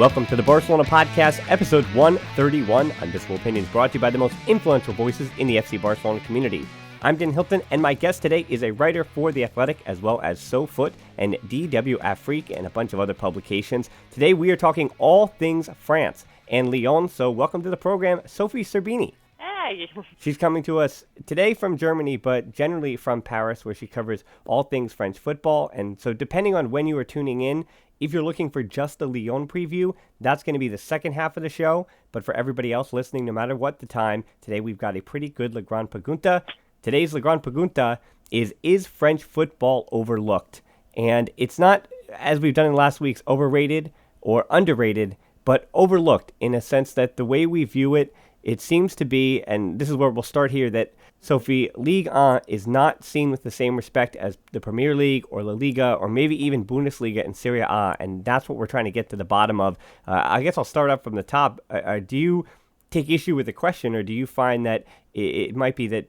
Welcome to the Barcelona Podcast, episode 131. Unvisible Opinions brought to you by the most influential voices in the FC Barcelona community. I'm Dan Hilton, and my guest today is a writer for The Athletic, as well as SoFoot and DW Afrique and a bunch of other publications. Today we are talking all things France and Lyons, so welcome to the program, Sophie Serbini. Hey. She's coming to us today from Germany, but generally from Paris, where she covers all things French football. And so depending on when you are tuning in, if you're looking for just the Lyon preview, that's going to be the second half of the show. But for everybody else listening, no matter what the time, today we've got a pretty good La Grande Pregunta. Today's La Grande Pregunta is French football overlooked? And it's not, as we've done in last week's, overrated or underrated, but overlooked in a sense that the way we view it, it seems to be, and this is where we'll start here, that Sophie, Ligue 1 is not seen with the same respect as the Premier League or La Liga or maybe even Bundesliga and Serie A, and that's what we're trying to get to the bottom of. I guess I'll start up from the top. Do you take issue with the question, or do you find that it might be that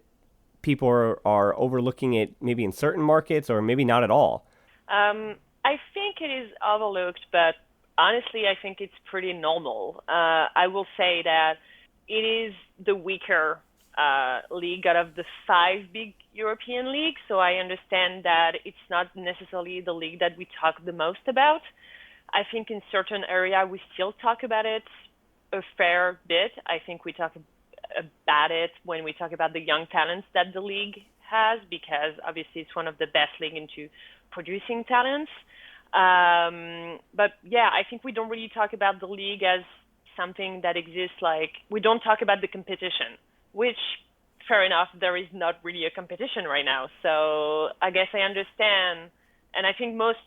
people are overlooking it maybe in certain markets or maybe not at all? I think it is overlooked, but honestly, I think it's pretty normal. I will say that it is the weaker league out of the 5 big European leagues, so I understand that it's not necessarily the league that we talk the most about. I think in certain area we still talk about it a fair bit. I think we talk about it when we talk about the young talents that the league has, because obviously it's one of the best league into producing talents. But yeah, I think we don't really talk about the league as something that exists. Like, we don't talk about the competition, which, fair enough, there is not really a competition right now. So I guess I understand, and I think most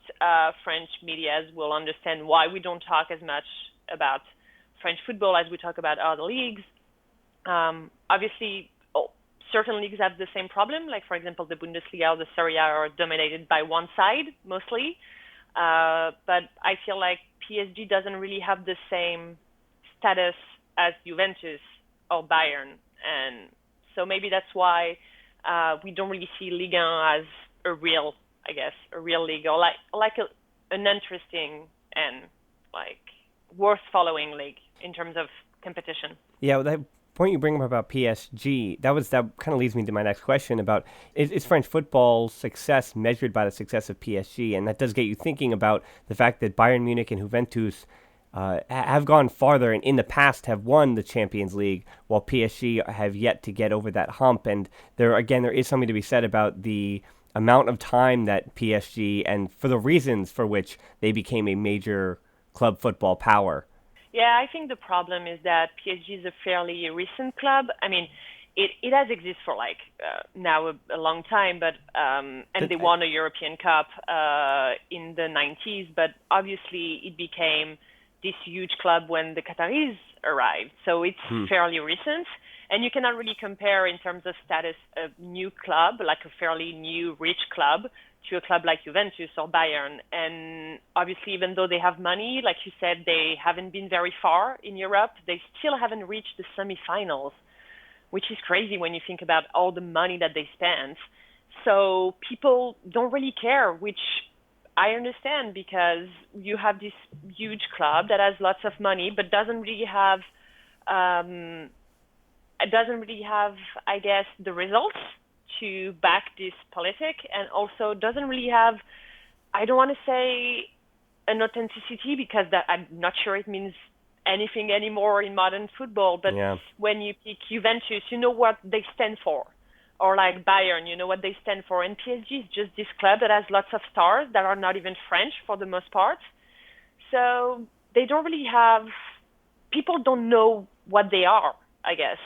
French medias will understand why we don't talk as much about French football as we talk about other leagues. Obviously, certain leagues have the same problem. Like, for example, the Bundesliga or the Serie A are dominated by one side, mostly. But I feel like PSG doesn't really have the same status as Juventus or Bayern. And so maybe that's why we don't really see Ligue 1 as a real league, or an interesting and worth following league in terms of competition. Yeah, that point you bring up about PSG, that kind of leads me to my next question about is French football success measured by the success of PSG? And that does get you thinking about the fact that Bayern Munich and Juventus have gone farther and in the past have won the Champions League, while PSG have yet to get over that hump. And there is something to be said about the amount of time that PSG, and for the reasons for which they became a major club football power. Yeah, I think the problem is that PSG is a fairly recent club. I mean, it has existed for now a long time, but and they won a European Cup in the 90s, but obviously it became this huge club when the Qataris arrived. So it's fairly recent, and you cannot really compare in terms of status a new club, like a fairly new, rich club, to a club like Juventus or Bayern. And obviously, even though they have money, like you said, they haven't been very far in Europe. They still haven't reached the semifinals, which is crazy when you think about all the money that they spent. So people don't really care, which I understand, because you have this huge club that has lots of money, but doesn't really have, I guess, the results to back this politic, and also doesn't really have, I don't want to say an authenticity, because that I'm not sure it means anything anymore in modern football. But when you pick Juventus, you know what they stand for. Or like Bayern, you know what they stand for. And PSG is just this club that has lots of stars that are not even French for the most part. So they don't really have, people don't know what they are, I guess.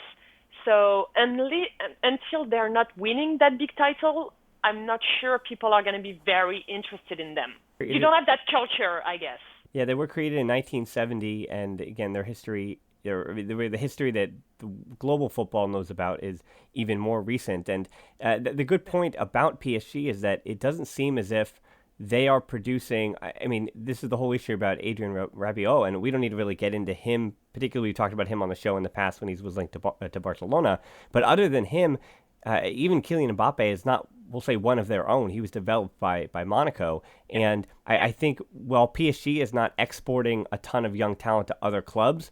So until they're not winning that big title, I'm not sure people are going to be very interested in them. You don't have that culture, I guess. Yeah, they were created in 1970, and again, their history, the history that the global football knows about is even more recent. And the good point about PSG is that it doesn't seem as if they are producing. I mean, this is the whole issue about Adrien Rabiot, and we don't need to really get into him. Particularly, we talked about him on the show in the past when he was linked to Barcelona. But other than him, even Kylian Mbappe is not we'll say one of their own. He was developed by Monaco. And I think while PSG is not exporting a ton of young talent to other clubs,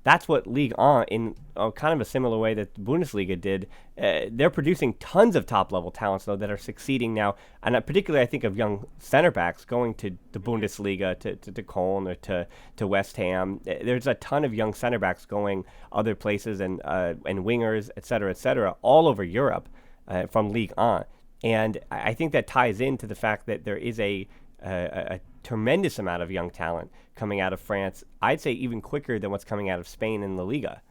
that's what Ligue 1, in kind of a similar way that the Bundesliga did. They're producing tons of top-level talents, though, that are succeeding now. And particularly, I think of young center backs going to the Bundesliga, to Cologne or to West Ham. There's a ton of young center backs going other places and wingers, et cetera, all over Europe from Ligue 1. And I think that ties into the fact that there is a tremendous amount of young talent coming out of France. I'd say even quicker than what's coming out of Spain in La Liga.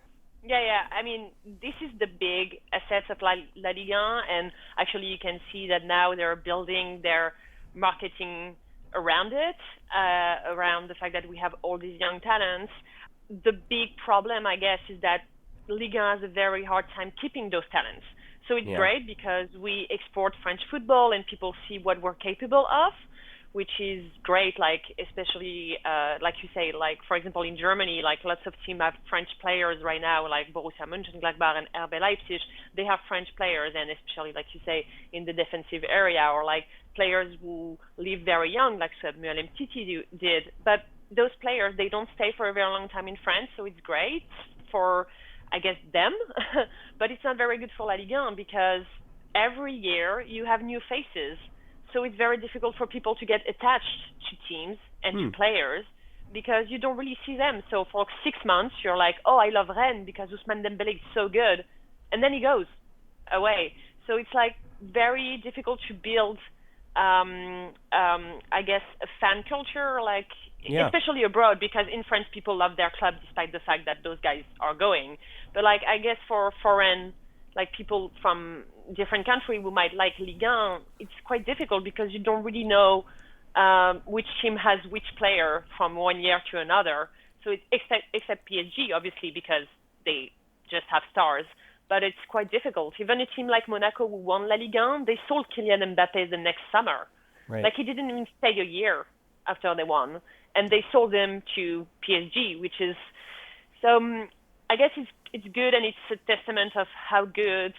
Yeah. I mean, this is the big assets of La Liga, and actually you can see that now they're building their marketing around it, around the fact that we have all these young talents. The big problem, I guess, is that Liga has a very hard time keeping those talents. So it's great because we export French football and people see what we're capable of, which is great, like especially, like you say, like for example in Germany, like lots of teams have French players right now, like Borussia Mönchengladbach and RB Leipzig. They have French players, and especially, like you say, in the defensive area, or like players who leave very young, like Samuel Mtiti did. But those players, they don't stay for a very long time in France, so it's great for, I guess, them. But it's not very good for La Ligue because every year you have new faces. So it's very difficult for people to get attached to teams and to players because you don't really see them. So for 6 months, you're like, oh, I love Rennes because Ousmane Dembélé is so good. And then he goes away. So it's like very difficult to build, I guess, a fan culture, like especially abroad, because in France, people love their club despite the fact that those guys are going. But like, I guess for foreign, like people from different country who might like Ligue 1, it's quite difficult because you don't really know which team has which player from one year to another. So it's except PSG, obviously, because they just have stars. But it's quite difficult. Even a team like Monaco who won La Ligue 1, they sold Kylian Mbappé the next summer. Right. Like he didn't even stay a year after they won. And they sold him to PSG, which is... So I guess it's good, and it's a testament of how good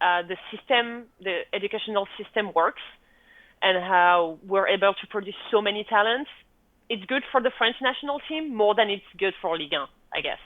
the educational system works, and how we're able to produce so many talents. It's good for the French national team more than it's good for Ligue 1, I guess.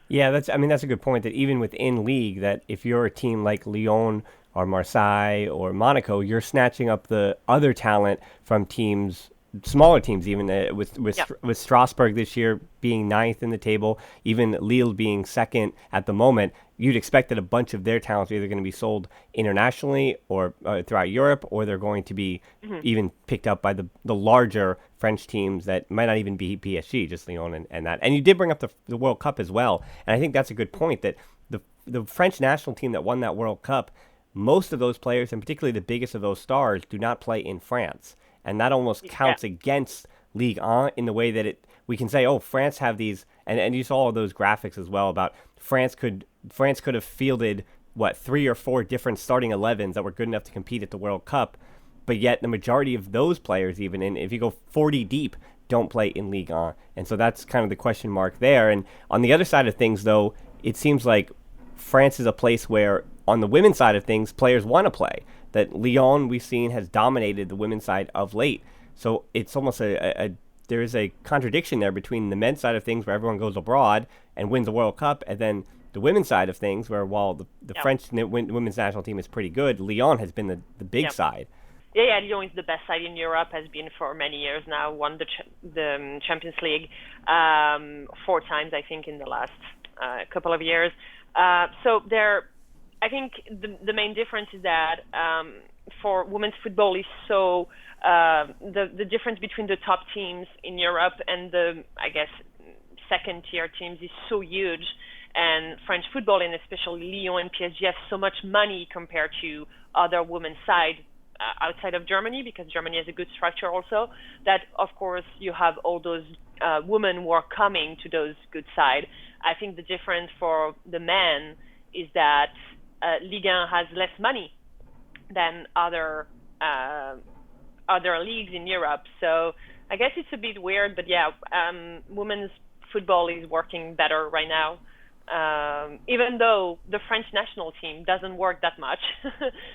Yeah, that's a good point, that even within League, that if you're a team like Lyon or Marseille or Monaco, you're snatching up the other talent from teams, smaller teams, even with Strasbourg this year being 9th in the table, even Lille being 2nd at the moment. You'd expect that a bunch of their talents are either going to be sold internationally or throughout Europe, or they're going to be even picked up by the larger French teams that might not even be PSG, just Lyon and that. And you did bring up the World Cup as well, and I think that's a good point, that the French national team that won that World Cup, most of those players, and particularly the biggest of those stars, do not play in France. And that almost counts against Ligue 1 in the way that we can say, oh, France have these, and you saw all those graphics as well about France could have fielded, 3 or 4 different starting 11s that were good enough to compete at the World Cup, but yet the majority of those players, even if you go 40 deep, don't play in Ligue 1. And so that's kind of the question mark there. And on the other side of things, though, it seems like France is a place where, on the women's side of things, players want to play. That Lyon, we've seen, has dominated the women's side of late. So it's almost there is a contradiction there between the men's side of things, where everyone goes abroad and wins the World Cup, and then the women's side of things, where while the French women's national team is pretty good, Lyon has been the big side. Yeah, Lyon is the best side in Europe, has been for many years now, won the Champions League 4 times, I think, in the last couple of years. So I think the main difference is that for women's football is so the difference between the top teams in Europe and the, I guess, second-tier teams is so huge. And French football, and especially Lyon and PSG, have so much money compared to other women's side outside of Germany, because Germany has a good structure also, that, of course, you have all those women who are coming to those good side. I think the difference for the men is that Ligue 1 has less money than other leagues in Europe. So I guess it's a bit weird, but women's football is working better right now. even though the French national team doesn't work that much.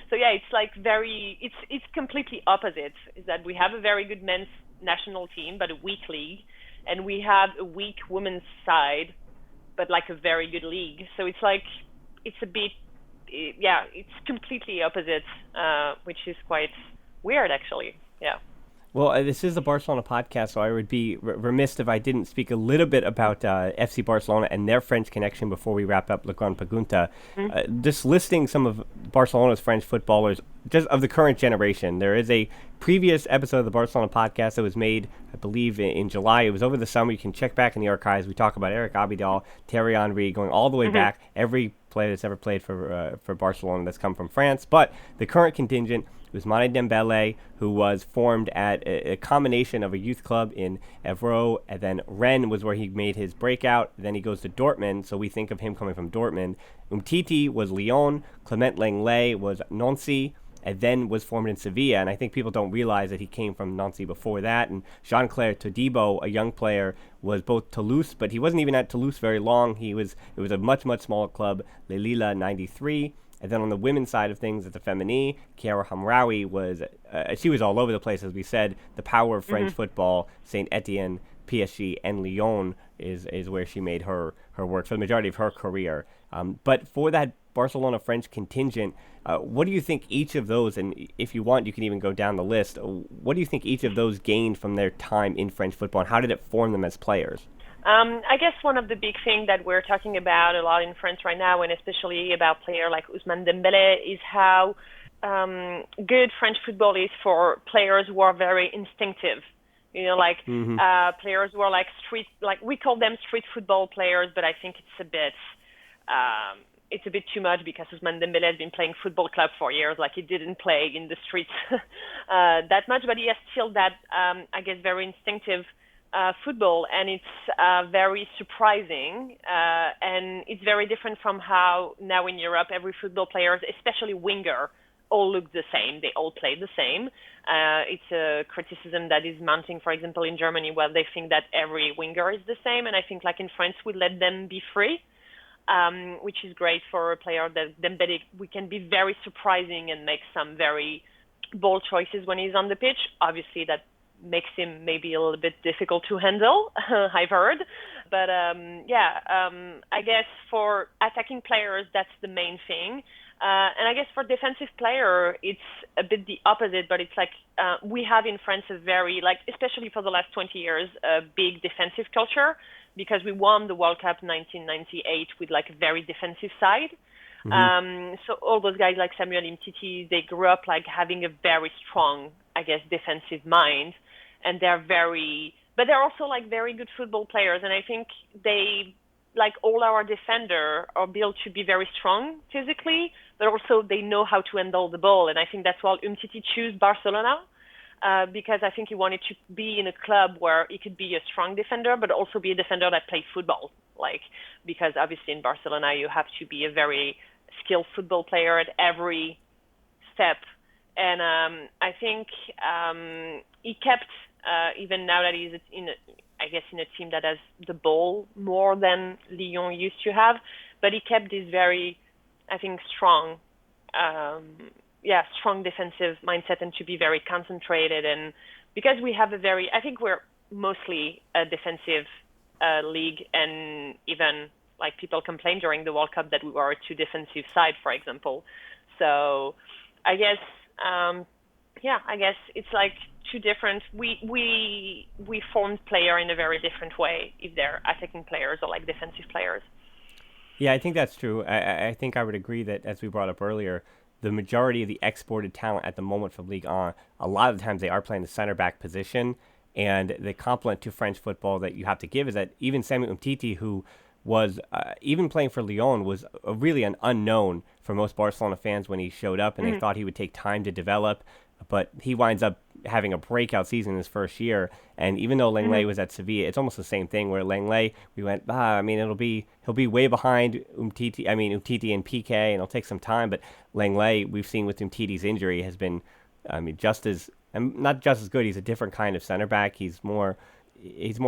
So yeah, it's like it's completely opposite. Is that we have a very good men's national team, but a weak league, and we have a weak women's side, but like a very good league. So it's like it's a bit, yeah, it's completely opposite, which is quite weird actually. Yeah. Well, this is a Barcelona podcast, so I would be remiss if I didn't speak a little bit about FC Barcelona and their French connection before we wrap up La Grande Pregunta. Just listing some of Barcelona's French footballers, just of the current generation. There is a previous episode of the Barcelona podcast that was made, I believe, in July. It was over the summer. You can check back in the archives. We talk about Eric Abidal, Thierry Henry, going all the way back, every player that's ever played for Barcelona that's come from France. But the current contingent was Mane Dembele, who was formed at a combination of a youth club in Évreux, and then Rennes was where he made his breakout. Then he goes to Dortmund, so we think of him coming from Dortmund. Umtiti was Lyon, Clement Lenglet was Nancy, and then was formed in Sevilla. And I think people don't realize that he came from Nancy before that. And Jean-Claire Todibo, a young player, was both Toulouse, but he wasn't even at Toulouse very long. It was a much, much smaller club, Le Lila 93. And then on the women's side of things, at the Femini, Chiara Hamraoui she was all over the place, as we said. The power of French football, Saint Etienne, PSG, and Lyon is where she made her work for the majority of her career. But for that Barcelona French contingent, what do you think each of those, and if you want, you can even go down the list, what do you think each of those gained from their time in French football, and how did it form them as players? I guess one of the big things that we're talking about a lot in France right now, and especially about players like Ousmane Dembélé, is how good French football is for players who are very instinctive. You know, like players who are like we call them street football players, but I think it's a bit too much because Ousmane Dembélé has been playing football club for years. Like he didn't play in the streets that much, but he has still that, I guess, very instinctive football, and it's very surprising, and it's very different from how now in Europe every football player, especially winger, all look the same. They all play the same. It's a criticism that is mounting, for example, in Germany, where they think that every winger is the same, and I think like in France we let them be free, which is great for a player that Dembélé. We can be very surprising and make some very bold choices when he's on the pitch. Obviously that makes him maybe a little bit difficult to handle, I've heard. But I guess for attacking players, that's the main thing. And I guess for defensive player, it's a bit the opposite, but it's like we have in France a very, like, especially for the last 20 years, a big defensive culture, because we won the World Cup 1998 with like a very defensive side. So all those guys like Samuel Umtiti, they grew up like having a very strong, I guess, defensive mind. And but they're also like very good football players. And I think they, like all our defenders, are built to be very strong physically, but also they know how to handle the ball. And I think that's why Umtiti chose Barcelona, because I think he wanted to be in a club where he could be a strong defender, but also be a defender that played football. Like, because obviously in Barcelona, you have to be a very skilled football player at every step. And I think he kept, even now that he's in a team that has the ball more than Lyon used to have, but he kept this very, I think, strong defensive mindset, and to be very concentrated. And because we have I think we're mostly a defensive league, and even like people complained during the World Cup that we were a too defensive side, for example. So I guess, I guess it's like two different. We formed player in a very different way if they're attacking players or like defensive players. Yeah, I think that's true. I think I would agree that, as we brought up earlier, the majority of the exported talent at the moment from Ligue 1, a lot of the times they are playing the center back position. And the compliment to French football that you have to give is that even Samuel Umtiti, who was even playing for Lyon, was really an unknown for most Barcelona fans when he showed up, and they thought he would take time to develop. But he winds up having a breakout season in his first year. And even though Lenglet was at Sevilla, it's almost the same thing where Lenglet, we went, he'll be way behind Umtiti and PK, and it'll take some time. But Lenglet, we've seen with Umtiti's injury, has been, just as, not just as good. He's a different kind of center back. He's more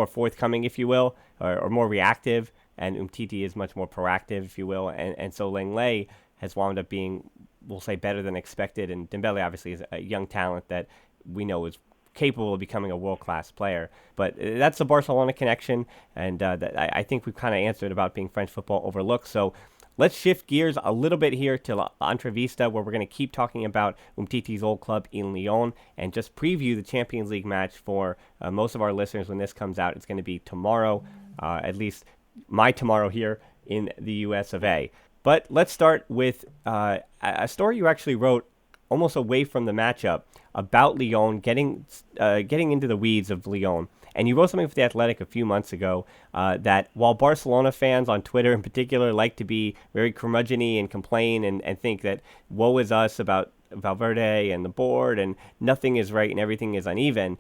forthcoming, if you will, or more reactive. and Umtiti is much more proactive, if you will. And so Lenglet has wound up being, we'll say, better than expected. And Dembele obviously is a young talent that we know is capable of becoming a world-class player. But that's the Barcelona connection, and I think we've kind of answered about being French football overlooked. So let's shift gears a little bit here to La Entrevista, where we're going to keep talking about Umtiti's old club in Lyon and just preview the Champions League match for most of our listeners when this comes out. It's going to be tomorrow, at least my tomorrow here in the US of A. But let's start with a story you actually wrote almost away from the matchup about Lyon, getting into the weeds of Lyon. And you wrote something for The Athletic a few months ago that while Barcelona fans on Twitter in particular like to be very curmudgeon-y and complain and think that woe is us about Valverde and the board and nothing is right and everything is uneven,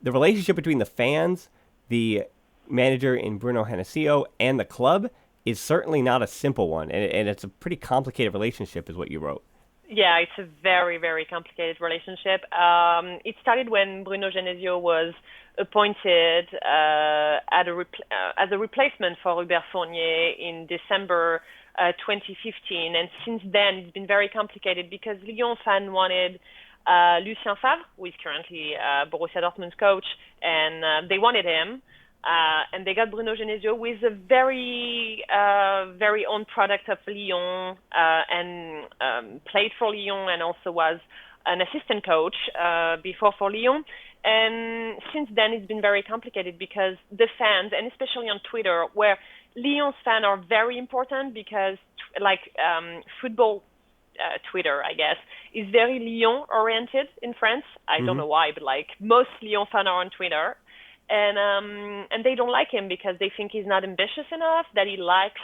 the relationship between the fans, the manager in Bruno Genesio, and the club is certainly not a simple one. And it's a pretty complicated relationship is what you wrote. Yeah, it's a very, very complicated relationship. It started when Bruno Genesio was appointed as a replacement for Hubert Fournier in December 2015. And since then, it's been very complicated because Lyon fans wanted Lucien Favre, who is currently Borussia Dortmund's coach, and they wanted him. And they got Bruno Genesio, who is a very own product of Lyon and played for Lyon and also was an assistant coach before for Lyon. And since then, it's been very complicated because the fans, and especially on Twitter, where Lyon's fans are very important because, football Twitter, I guess, is very Lyon-oriented in France. I don't know why, but most Lyon fans are on Twitter. And they don't like him because they think he's not ambitious enough, that he lacks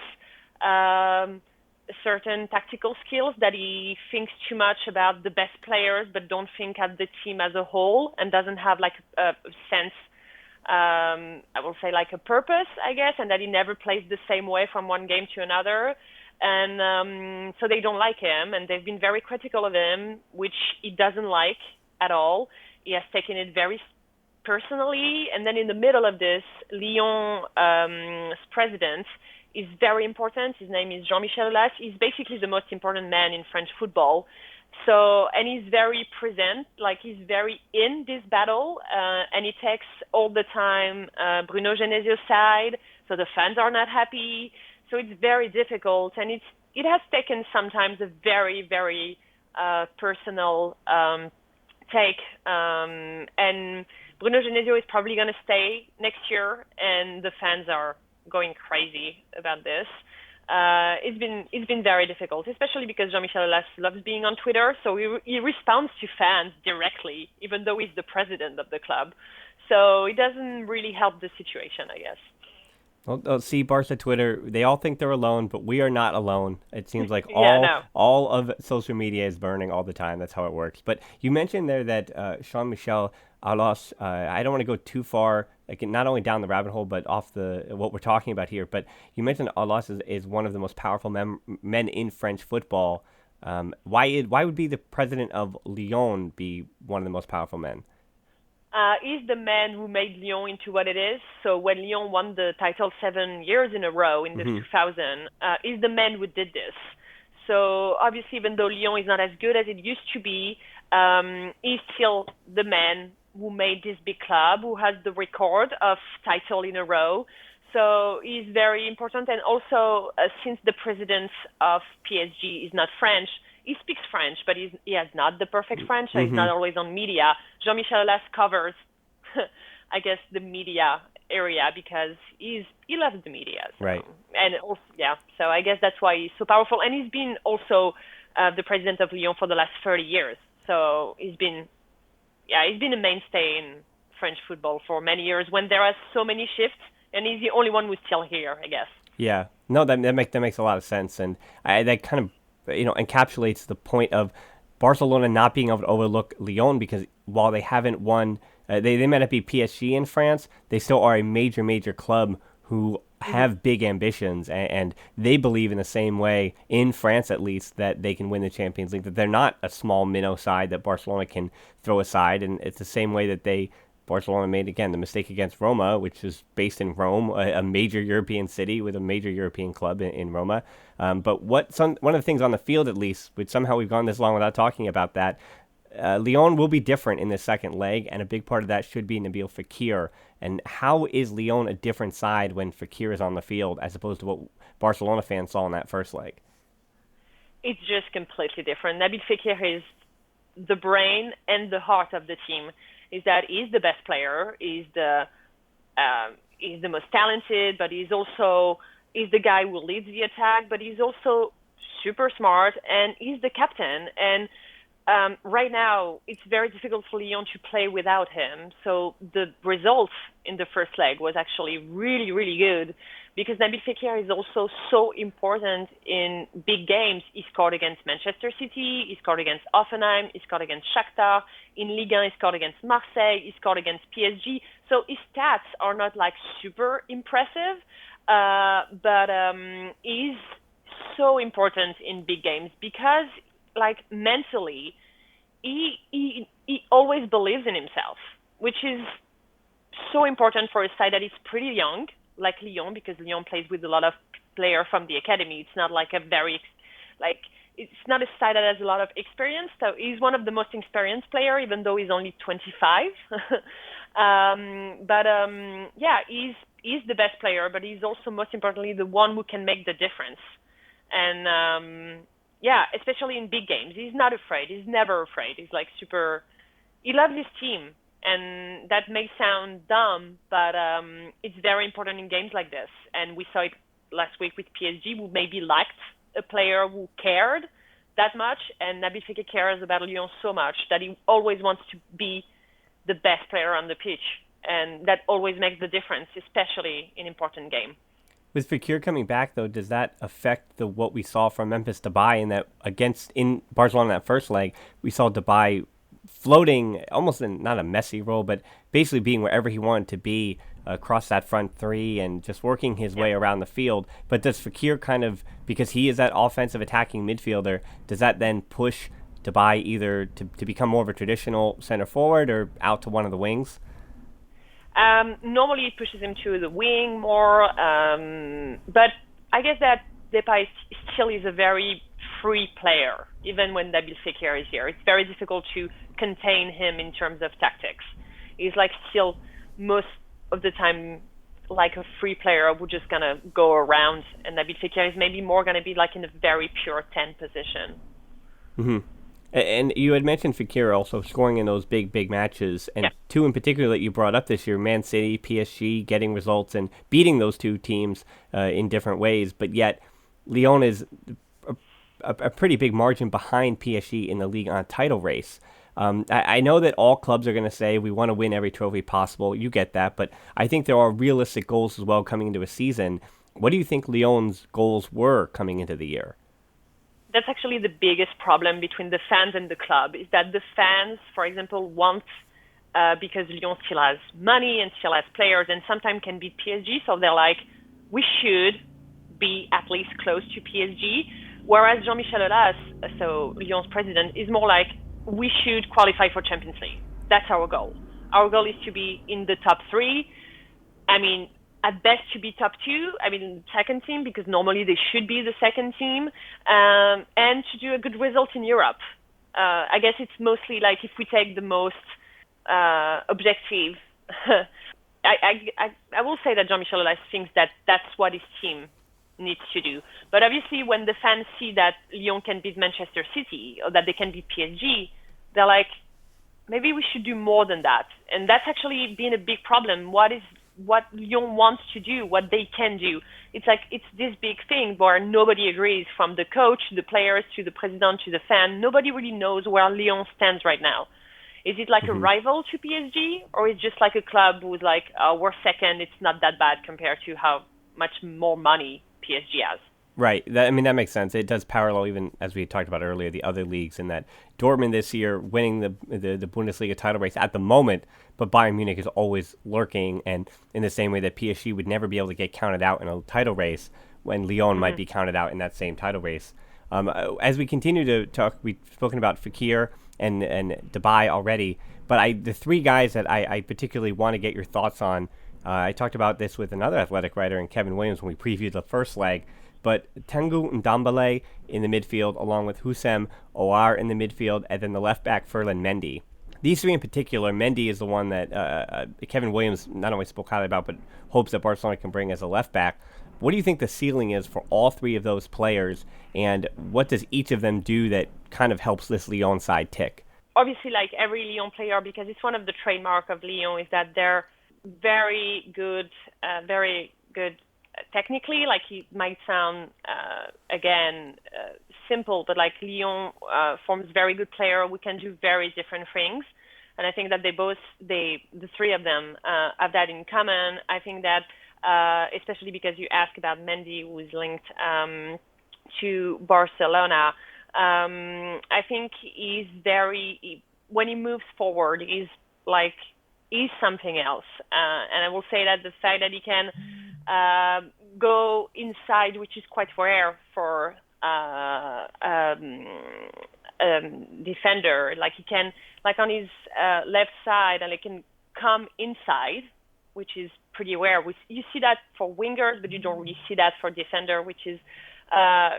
certain tactical skills, that he thinks too much about the best players but don't think at the team as a whole and doesn't have a sense, I will say a purpose, I guess, and that he never plays the same way from one game to another. And so they don't like him, and they've been very critical of him, which he doesn't like at all. He has taken it very personally, and then in the middle of this, Lyon's president is very important. His name is Jean-Michel Aulas. He's basically the most important man in French football. So, and he's very present, he's very in this battle, and he takes all the time Bruno Genesio's side, so the fans are not happy. So it's very difficult, and it has taken sometimes a very, very personal take, and Bruno Genesio is probably going to stay next year, and the fans are going crazy about this. It's been very difficult, especially because Jean-Michel Aulas loves being on Twitter, so he responds to fans directly, even though he's the president of the club. So it doesn't really help the situation, I guess. Well, see, Barca Twitter, they all think they're alone, but we are not alone. It seems like all of social media is burning all the time. That's how it works. But you mentioned there that Jean-Michel Aulas, I don't want to go too far, not only down the rabbit hole, but off what we're talking about here. But you mentioned Aulas is one of the most powerful men in French football. Why would be the president of Lyon be one of the most powerful men? He's the man who made Lyon into what it is. So when Lyon won the title 7 years in a row in the 2000, he's the man who did this. So obviously, even though Lyon is not as good as it used to be, he's still the man who made this big club, who has the record of title in a row. So he's very important. And also, since the president of PSG is not French, he speaks French, but he has not the perfect French, so he's not always on media. Jean-Michel Aulas covers, I guess, the media area because he loves the media. So. Right. And also, so I guess that's why he's so powerful. And he's been also the president of Lyon for the last 30 years. So he's been a mainstay in French football for many years when there are so many shifts, and he's the only one who's still here, I guess. Yeah. No, that makes a lot of sense, and that kind of encapsulates the point of Barcelona not being able to overlook Lyon, because while they haven't won, they might not be PSG in France, they still are a major, major club who have big ambitions, and they believe in the same way, in France at least, that they can win the Champions League, that they're not a small minnow side that Barcelona can throw aside, and it's the same way that they Barcelona made, again, the mistake against Roma, which is based in Rome, a major European city with a major European club in Roma. But one of the things on the field, at least, which somehow we've gone this long without talking about that, Lyon will be different in the second leg, and a big part of that should be Nabil Fekir. And how is Lyon a different side when Fekir is on the field as opposed to what Barcelona fans saw in that first leg? It's just completely different. Nabil Fekir is the brain and the heart of the team. Is that he's the best player, he's the most talented, but he's the guy who leads the attack, but he's also super smart, and he's the captain. And right now, it's very difficult for Lyon to play without him. So the result in the first leg was actually really, really good because Nabil Fekir is also so important in big games. He scored against Manchester City, he scored against Hoffenheim, he scored against Shakhtar. In Ligue 1, he scored against Marseille, he scored against PSG. So his stats are not like super impressive, but he's so important in big games because like mentally, he always believes in himself, which is so important for a side that is pretty young, like Lyon, because Lyon plays with a lot of players from the academy. It's not like it's not a side that has a lot of experience. So he's one of the most experienced players, even though he's only 25. He's the best player, but he's also most importantly the one who can make the difference. And especially in big games. He's not afraid. He's never afraid. He's like he loves his team. And that may sound dumb, but it's very important in games like this. And we saw it last week with PSG, who maybe liked a player who cared that much. And Nabil Fekir cares about Lyon so much that he always wants to be the best player on the pitch. And that always makes the difference, especially in important games. With Fekir coming back, though, does that affect what we saw from Memphis Depay in Barcelona in that first leg? We saw Depay floating almost in not a messy role, but basically being wherever he wanted to be across that front three and just working his way around the field. But does Fekir because he is that offensive attacking midfielder, does that then push Depay either to become more of a traditional center forward or out to one of the wings? Normally it pushes him to the wing more, but I guess that Depay still is a very free player, even when Nabil Fekir is here. It's very difficult to contain him in terms of tactics. He's like still most of the time like a free player who's just gonna go around, and Nabil Fekir is maybe more gonna be like in a very pure 10 position. Mm-hmm. And you had mentioned Fekir also scoring in those big matches, and two in particular that you brought up this year, Man City, PSG, getting results and beating those two teams in different ways, but yet Lyon is a pretty big margin behind PSG in the league on a title race. I know that all clubs are going to say we want to win every trophy possible. You get that, but I think there are realistic goals as well coming into a season. What do you think Lyon's goals were coming into the year? That's actually the biggest problem between the fans and the club, is that the fans, for example, want, because Lyon still has money and still has players and sometimes can beat PSG, so they're like, we should be at least close to PSG. Whereas Jean-Michel Aulas, so Lyon's president, is more like, we should qualify for Champions League. That's our goal. Our goal is to be in the top three. I mean, at best to be top two, second team, because normally they should be the second team, and to do a good result in Europe. I guess it's mostly like if we take the most objective, I will say that Jean-Michel Aulas thinks that that's what his team needs to do. But obviously when the fans see that Lyon can beat Manchester City or that they can beat PSG, they're like, maybe we should do more than that. And that's actually been a big problem. What Lyon wants to do, what they can do. It's like, it's this big thing where nobody agrees, from the coach, to the players, to the president, to the fan. Nobody really knows where Lyon stands right now. Is it like a rival to PSG, or is it just like a club who's like, we're second, it's not that bad compared to how much more money PSG has? Right. That makes sense. It does parallel, even as we talked about earlier, the other leagues, in that Dortmund this year winning the Bundesliga title race at the moment, but Bayern Munich is always lurking, and in the same way that PSG would never be able to get counted out in a title race, when Lyon might be counted out in that same title race. As we continue to talk, we've spoken about Fekir and Dubai already. But the three guys that I particularly want to get your thoughts on, I talked about this with another athletic writer and Kevin Williams when we previewed the first leg, but Tanguy Ndombele in the midfield, along with Houssem Aouar in the midfield, and then the left back Ferland Mendy. These three in particular, Mendy is the one that Kevin Williams not only spoke highly about, but hopes that Barcelona can bring as a left back. What do you think the ceiling is for all three of those players, and what does each of them do that kind of helps this Lyon side tick? Obviously, like every Lyon player, because it's one of the trademark of Lyon, is that they're very good technically. Like, it might sound simple, but like Lyon forms very good player who can do very different things, and I think that the three of them have that in common. I think that especially because you asked about Mendy, who is linked to Barcelona. I think when he moves forward, he's something else. And I will say that the fact that he can go inside, which is quite rare for defender. Like, he can, like on his left side, and he can come inside, which is pretty rare. You see that for wingers, but you don't really see that for defender, which is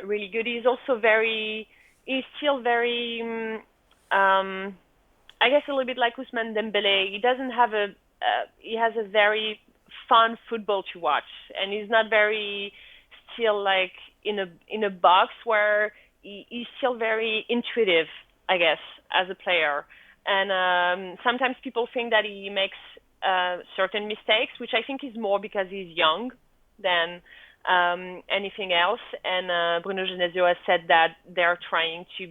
really good. He's still very, I guess a little bit like Ousmane Dembélé. He has a very fun football to watch, and he's not very still like in a box, where he's still very intuitive, I guess, as a player. And sometimes people think that he makes certain mistakes, which I think is more because he's young than anything else. And Bruno Genesio has said that they're trying to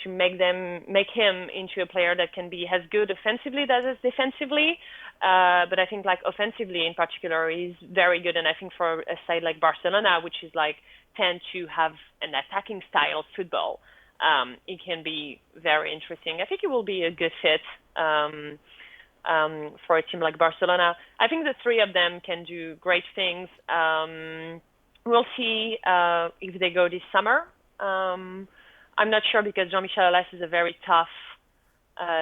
make him into a player that can be as good offensively as defensively. But I think, like, offensively in particular, he's very good. And I think for a side like Barcelona, which is like tend to have an attacking style of football, it can be very interesting. I think it will be a good fit for a team like Barcelona. I think the three of them can do great things. We'll see if they go this summer. I'm not sure, because Jean-Michel Aulas is a very tough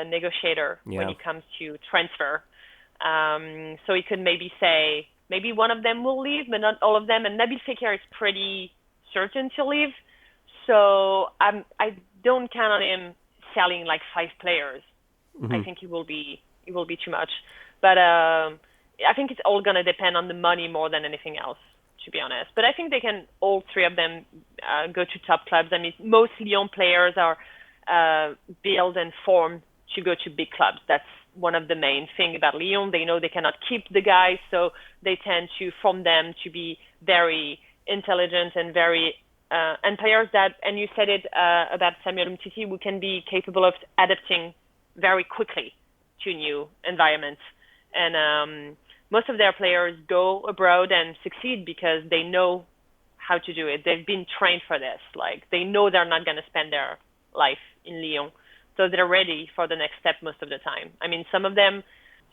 negotiator when it comes to transfer. So he could maybe say maybe one of them will leave, but not all of them. And Nabil Fekir is pretty certain to leave. So I don't count on him selling like 5 players. Mm-hmm. I think it will be too much. But I think it's all going to depend on the money more than anything else, to be honest. But I think they can, all three of them, go to top clubs. I mean, most Lyon players are built and formed to go to big clubs. That's one of the main thing about Lyon. They know they cannot keep the guys, so they tend to form them to be very intelligent and very and players that, and you said it about Samuel Umtiti, who can be capable of adapting very quickly to new environments. And most of their players go abroad and succeed because they know how to do it. They've been trained for this. Like, they know they're not going to spend their life in Lyon. So they're ready for the next step most of the time. I mean, some of them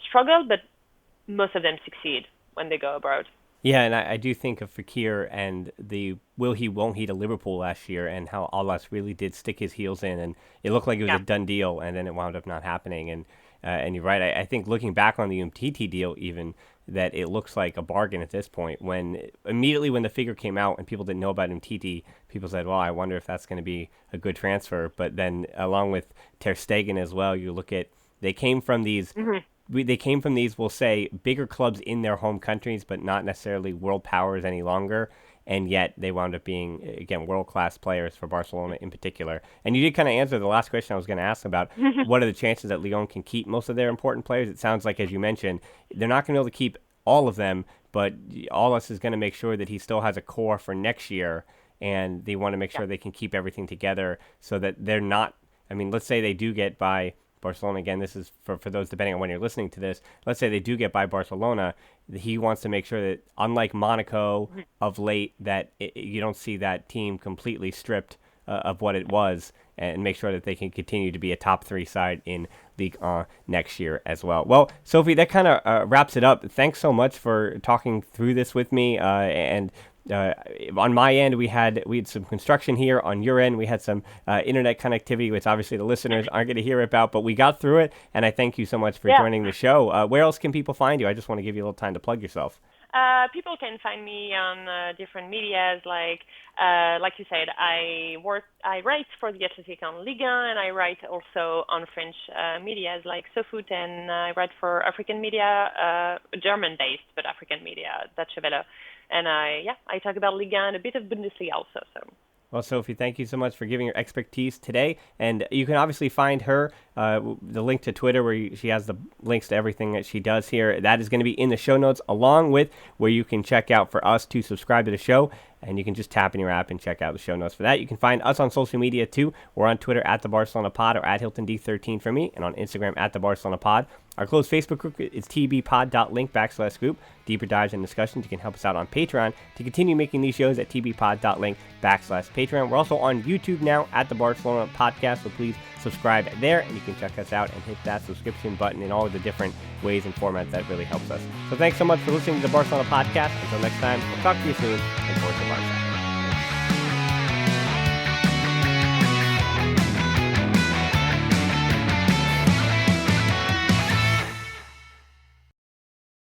struggle, but most of them succeed when they go abroad. Yeah, and I do think of Fekir and the will he, won't he to Liverpool last year, and how Aulas really did stick his heels in, and it looked like it was a done deal, and then it wound up not happening. And you're right. I think looking back on the Umtiti deal, even, that it looks like a bargain at this point. Immediately when the figure came out and people didn't know about Umtiti, people said, well, I wonder if that's going to be a good transfer. But then along with Ter Stegen as well, you look at, they came from these, we'll say, bigger clubs in their home countries, but not necessarily world powers any longer. And yet they wound up being, again, world-class players for Barcelona in particular. And you did kind of answer the last question I was going to ask about what are the chances that Lyon can keep most of their important players. It sounds like, as you mentioned, they're not going to be able to keep all of them, but Aulas is going to make sure that he still has a core for next year, and they want to make sure they can keep everything together so that they're not, I mean, let's say they do get by Barcelona. Again, this is for those depending on when you're listening to this. Let's say they do get by Barcelona. He wants to make sure that, unlike Monaco of late, that you don't see that team completely stripped of what it was, and make sure that they can continue to be a top 3 side in Ligue 1 next year as well. Well, Sophie, that kind of wraps it up. Thanks so much for talking through this with me, and on my end, we had some construction here. On your end, we had some internet connectivity, which obviously the listeners aren't going to hear about, but we got through it. And I thank you so much for joining the show. Where else can people find you? I just want to give you a little time to plug yourself. People can find me on different medias, like you said, I write for the Athletic on Ligue, and I write also on French medias like SoFoot, and I write for African media, German-based, but African media, Deutsche Welle. And I talk about Ligue and a bit of Bundesliga also. So. Well, Sophie, thank you so much for giving your expertise today. And you can obviously find her, the link to Twitter where she has the links to everything that she does here. That is going to be in the show notes, along with where you can check out for us to subscribe to the show. And you can just tap in your app and check out the show notes for that. You can find us on social media too. We're on Twitter at the Barcelona Pod or at HiltonD13 for me, and on Instagram at the Barcelona Pod. Our closed Facebook group is tbpod.link/group. Deeper dives and discussions. You can help us out on Patreon to continue making these shows at tbpod.link/Patreon. We're also on YouTube now at the Barcelona Podcast, so please subscribe there, and you can check us out and hit that subscription button in all of the different ways and formats that really helps us. So thanks so much for listening to the Barcelona Podcast. Until next time, we'll talk to you soon, and forward to Barca.